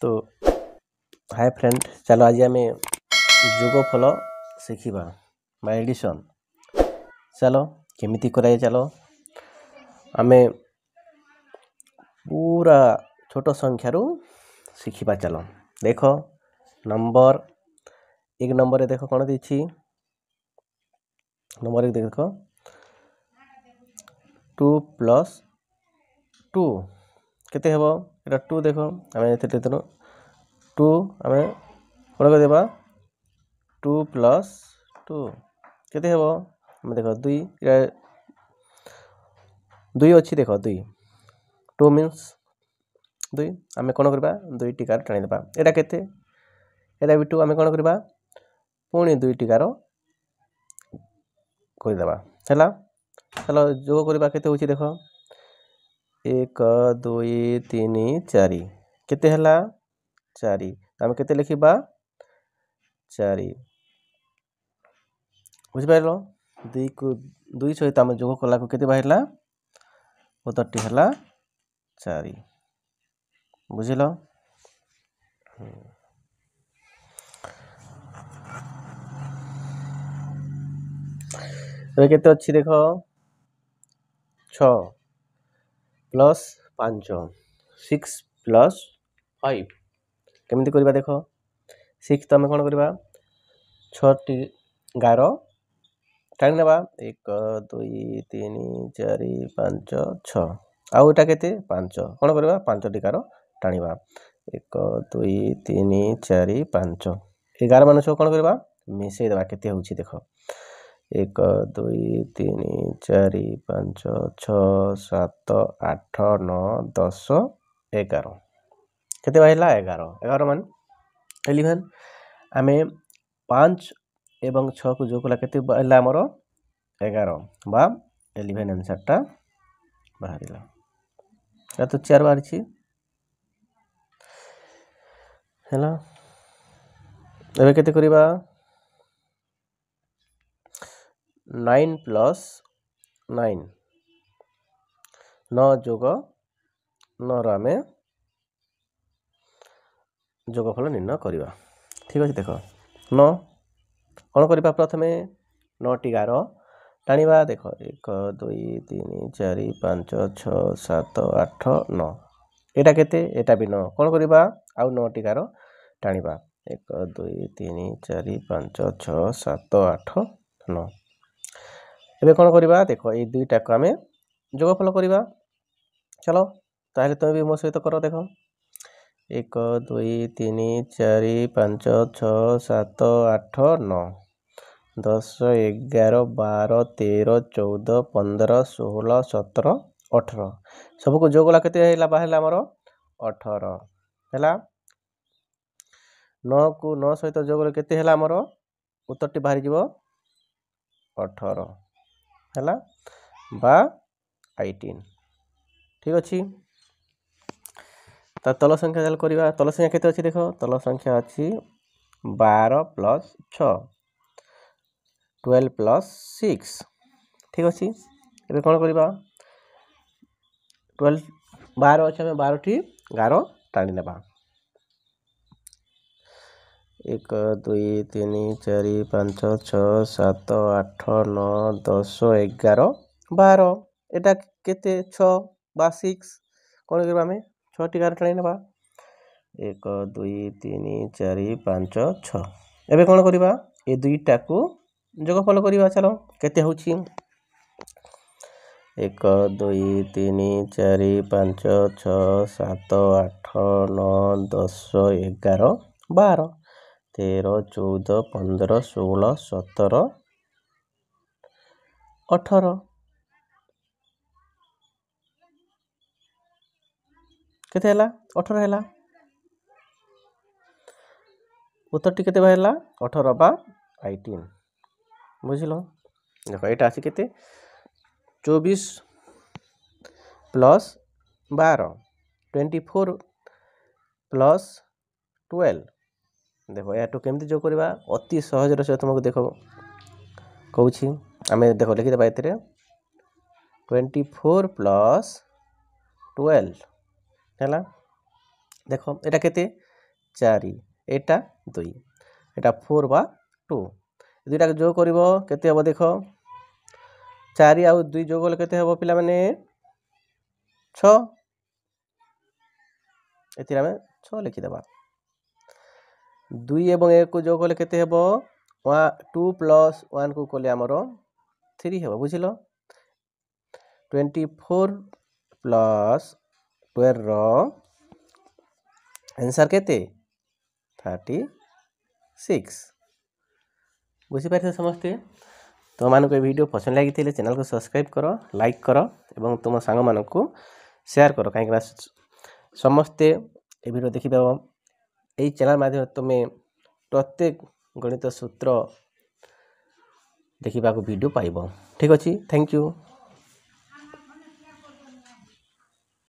तो hi friend, चलो आज आम जोगफल शिखा बा एडिशन। चलो केमिति कराए, चलो आम पूरा छोट संख्यारू शिखा। चलो देख नंबर एक नंबर देख कौन देछि। नंबर एक देख 2 + 2 केते हेबो। एटा 2 देख आम एते 2 आम कौन कर देबा 2 + 2 केते हेबो। आम देख 2 2 अच्छी देख 2 2 मीन्स 2 आम कौन करबा 2 टिकार टाणी देबा। एटा केते एटा भी 2 आम कौन करबा पुणी 2 टिकार कर देबा हैला। चलो जोग करबा केते होची देख 1 2 3 4 केते हैला 4। आम केते लिखिबा 4 बुझि पाइलो। 2 को 2 सहित आम जोग कला को केते बाहिरला उत्तरटी हैला 4 बुझिलो। केते अच्छी देख 6 + 5 6 + 5 केमिति करबा देख 6 तो आम कौन करबा 6 टी गार टाणी नेबा 1 2 3 4 5 6 आउ एटा केते 5 कौन करबा 5 टी गार टाणीबा 1 2 3 4 5 11 मान सब कौन करबा मिसई देबा केते होची देख 1 2 3 4 5 6 7 8 9 10 11 केते बाहिला 11 11 मान 11। आम 5 एवं 6 को जोग कला केते बाहिला हमर 11 बा 11 आंसर टा बाहरिला। या तो 4 बाहरिछि हैला। एबे केते करिबा 9 + 9 9 जोग 9 रो आमे जोगफल निर्णय करिबा। ठीक अछि देख 9 कौन करिबा प्रथमे 9 टी गार टाणीबा देख 1 2 3 4 5 6 7 8 9 एटा केते एटा भी 9 कौन करिबा आउ 9 टी गार टाणीबा 1 2 3 4 5 6 7 8 9 एबे कौन करिबा देख ए दुईटा को आमे जोगफल करिबा। चलो ताहले तुम भी मो सहित कर देख 1 2 3 4 5 6 7 8 9 10 11 12 13 14 15 16 17 18 सबको जोगला केते हैला बाहला हमर 18 हैला। 9 को 9 सहित जोगले केते हैला हमर उत्तरटी बाहरी जीवो 18 हैला बा 18। ठीक अछि। ता तल संख्या जाल करिबा। तल संख्या केते अछि देखो तल संख्या अछि 12 + 6 12 + 6 ठीक अछि। एबे कोन करिबा 12 12 अछि हम 12 टी गारो टाणी नेबा 1 2 3 4 5 6 7 8 9 10 11 12 एटा केते 6 बा 6 कोन करबा हमें 6 टी गार टाणी नेबा 1 2 3 4 5 6 एबे कोन करबा ए दुईटा को जोगफल करबा। चलो केते होची 1 2 3 4 5 6 7 8 9 10 11 12 13 14 15 16 17 18 केते हैला 18 हैला। उत्तरटी केते बाहरला 18 बा 18 बुझिलो। देखो एटा अछि केते 24 + 12 24 + 12 देखो या तो केमती जो करबा अति सहज रे से तुमको देखो कहूची आमे देखो लिखि देबा एतरे 24 + 12 हैला। देखो एटा केते 4 एटा 2 एटा 4 बा 2 दुईटा जोग करिवो केते हबो देखो 4 आउ 2 जोग होले केते हबो पिला माने 6 एथिरा में 6 लिखि देबा 2 एवं 1 को जोग होले केते हबो 2 प्लस 1 को कोले हमरो 3 हेबो बुझिलो 24 प्लस 12 रो आंसर केते 36 बुझी पारे समस्ते तुम मानको वीडियो पसंद लगी चैनल को सब्सक्राइब करो लाइक करो एवं तुम सांग मानकू शेयर करो कहीं समस्ते ए वीडियो देखिबा यही चैनल माध्यम तुम्हें प्रत्येक गणित सूत्र देखा वीडियो पाइब ठीक अच्छे थैंक यू।